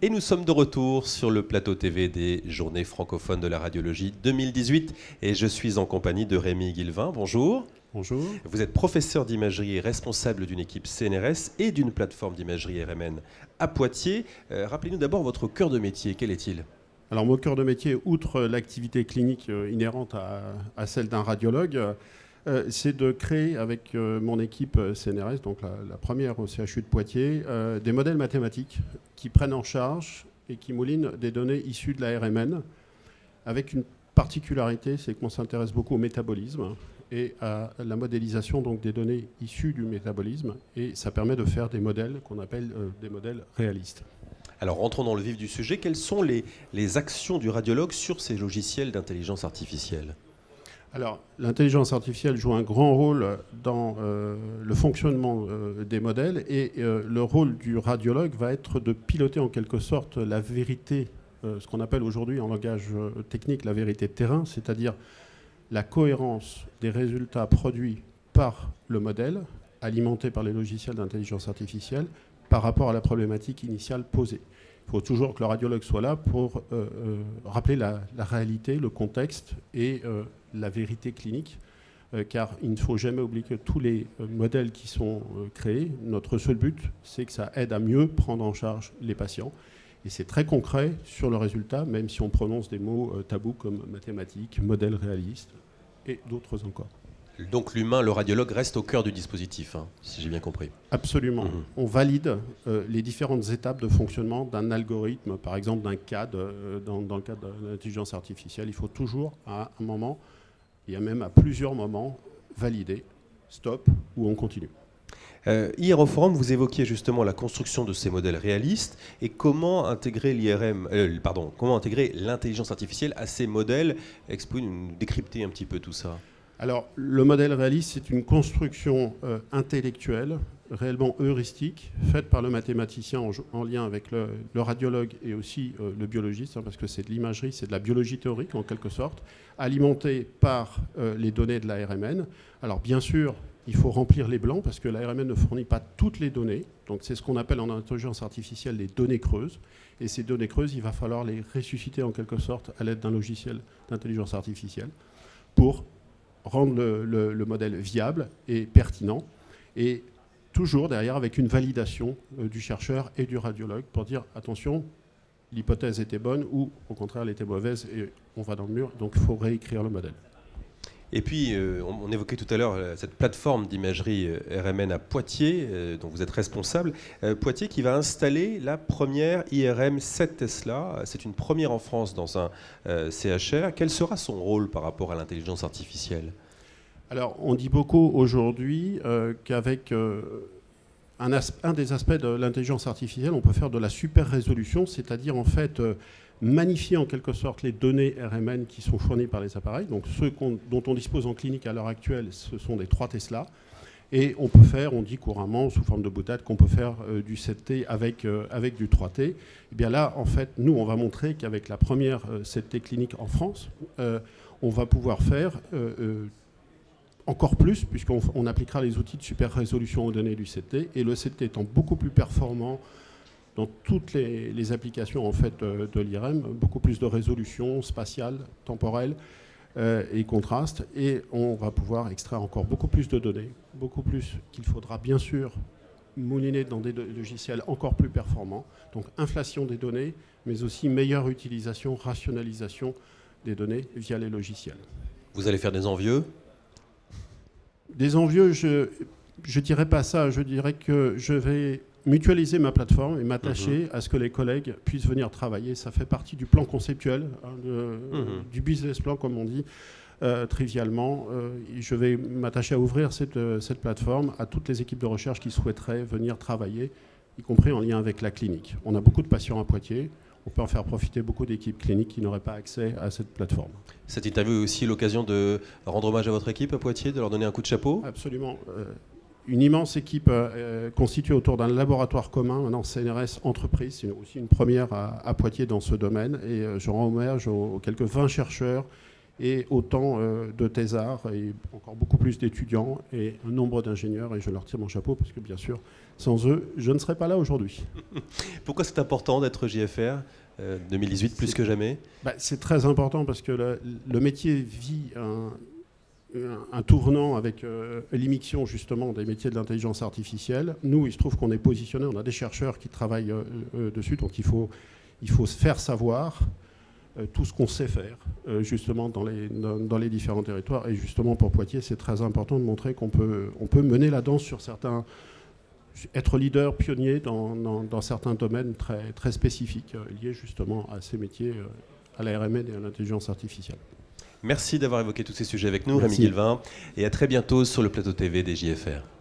Et nous sommes de retour sur le plateau TV des Journées francophones de la radiologie 2018. Et je suis en compagnie de Rémi Guilvin. Bonjour. Bonjour. Vous êtes professeur d'imagerie et responsable d'une équipe CNRS et d'une plateforme d'imagerie RMN à Poitiers. Rappelez-nous d'abord votre cœur de métier. Quel est-il ? Alors mon cœur de métier, outre l'activité clinique inhérente à celle d'un radiologue, c'est de créer avec mon équipe CNRS, donc la première au CHU de Poitiers, des modèles mathématiques qui prennent en charge et qui moulinent des données issues de la RMN, avec une particularité, c'est qu'on s'intéresse beaucoup au métabolisme et à la modélisation donc, des données issues du métabolisme, et ça permet de faire des modèles qu'on appelle des modèles réalistes. Alors rentrons dans le vif du sujet. Quelles sont les actions du radiologue sur ces logiciels d'intelligence artificielle ? Alors, l'intelligence artificielle joue un grand rôle dans le fonctionnement des modèles, et le rôle du radiologue va être de piloter en quelque sorte la vérité, ce qu'on appelle aujourd'hui en langage technique la vérité de terrain, c'est-à-dire la cohérence des résultats produits par le modèle, alimenté par les logiciels d'intelligence artificielle, par rapport à la problématique initiale posée. Il faut toujours que le radiologue soit là pour rappeler la réalité, le contexte et la vérité clinique, car il ne faut jamais oublier que tous les modèles qui sont créés, notre seul but, c'est que ça aide à mieux prendre en charge les patients. Et c'est très concret sur le résultat, même si on prononce des mots tabous comme mathématiques, modèle réaliste et d'autres encore. Donc l'humain, le radiologue, reste au cœur du dispositif, hein, si j'ai bien compris. Absolument. On valide les différentes étapes de fonctionnement d'un algorithme, par exemple d'un CAD, dans le cadre de l'intelligence artificielle. Il faut toujours, à un moment, et même à plusieurs moments, valider, stop, ou on continue. Hier au forum, vous évoquiez justement la construction de ces modèles réalistes et comment intégrer comment intégrer l'intelligence artificielle à ces modèles. Pouvez-vous nous décrypter un petit peu tout ça ? Alors, le modèle réaliste, c'est une construction intellectuelle, réellement heuristique, faite par le mathématicien en lien avec le radiologue et aussi le biologiste, parce que c'est de l'imagerie, c'est de la biologie théorique en quelque sorte, alimentée par les données de la RMN. Alors, bien sûr, il faut remplir les blancs, parce que la RMN ne fournit pas toutes les données. Donc, c'est ce qu'on appelle en intelligence artificielle les données creuses. Et ces données creuses, il va falloir les ressusciter en quelque sorte à l'aide d'un logiciel d'intelligence artificielle pour rendre le modèle viable et pertinent, et toujours derrière avec une validation du chercheur et du radiologue pour dire attention, l'hypothèse était bonne ou au contraire elle était mauvaise et on va dans le mur, donc il faut réécrire le modèle. Et puis, on évoquait tout à l'heure cette plateforme d'imagerie RMN à Poitiers, dont vous êtes responsable. Poitiers qui va installer la première IRM 7 Tesla. C'est une première en France dans un CHR. Quel sera son rôle par rapport à l'intelligence artificielle ? Alors, on dit beaucoup aujourd'hui qu'avec un des aspects de l'intelligence artificielle, on peut faire de la super résolution, c'est-à-dire en fait magnifier en quelque sorte les données RMN qui sont fournies par les appareils. Donc ceux dont on dispose en clinique à l'heure actuelle, ce sont des 3 Tesla. Et on peut faire, on dit couramment, sous forme de boutade, qu'on peut faire du 7T avec du 3T. Et bien là, en fait, nous, on va montrer qu'avec la première 7T clinique en France, on va pouvoir faire encore plus, puisqu'on appliquera les outils de super résolution aux données du 7T. Et le 7T étant beaucoup plus performant dans toutes les applications en fait, de l'IRM, beaucoup plus de résolution spatiale, temporelle et contraste. Et on va pouvoir extraire encore beaucoup plus de données, beaucoup plus qu'il faudra bien sûr mouliner dans des logiciels encore plus performants. Donc inflation des données, mais aussi meilleure utilisation, rationalisation des données via les logiciels. Vous allez faire des envieux ? Des envieux, je ne dirais pas ça. Je dirais que je vais mutualiser ma plateforme et m'attacher à ce que les collègues puissent venir travailler. Ça fait partie du plan conceptuel, du business plan, comme on dit, trivialement. Je vais m'attacher à ouvrir cette plateforme à toutes les équipes de recherche qui souhaiteraient venir travailler, y compris en lien avec la clinique. On a beaucoup de patients à Poitiers. On peut en faire profiter beaucoup d'équipes cliniques qui n'auraient pas accès à cette plateforme. Cette interview est aussi l'occasion de rendre hommage à votre équipe à Poitiers, de leur donner un coup de chapeau ? Absolument. Une immense équipe constituée autour d'un laboratoire commun, maintenant CNRS Entreprise, c'est aussi une première à Poitiers dans ce domaine. Et je rends hommage aux quelques 20 chercheurs et autant de thésards et encore beaucoup plus d'étudiants et un nombre d'ingénieurs, et je leur tire mon chapeau parce que bien sûr, sans eux, je ne serais pas là aujourd'hui. Pourquoi c'est important d'être JFR 2018 plus que jamais? C'est très important parce que le métier vit un tournant avec l'émission justement des métiers de l'intelligence artificielle. Nous, il se trouve qu'on est positionné, on a des chercheurs qui travaillent dessus, donc il faut se faire savoir tout ce qu'on sait faire justement dans les différents territoires. Et justement pour Poitiers, c'est très important de montrer qu'on peut mener la danse sur certains, être leader, pionnier dans certains domaines très, très spécifiques liés justement à ces métiers, à la RMN et à l'intelligence artificielle. Merci d'avoir évoqué tous ces sujets avec nous, Merci. Rémi Guilvin, et à très bientôt sur le plateau TV des JFR.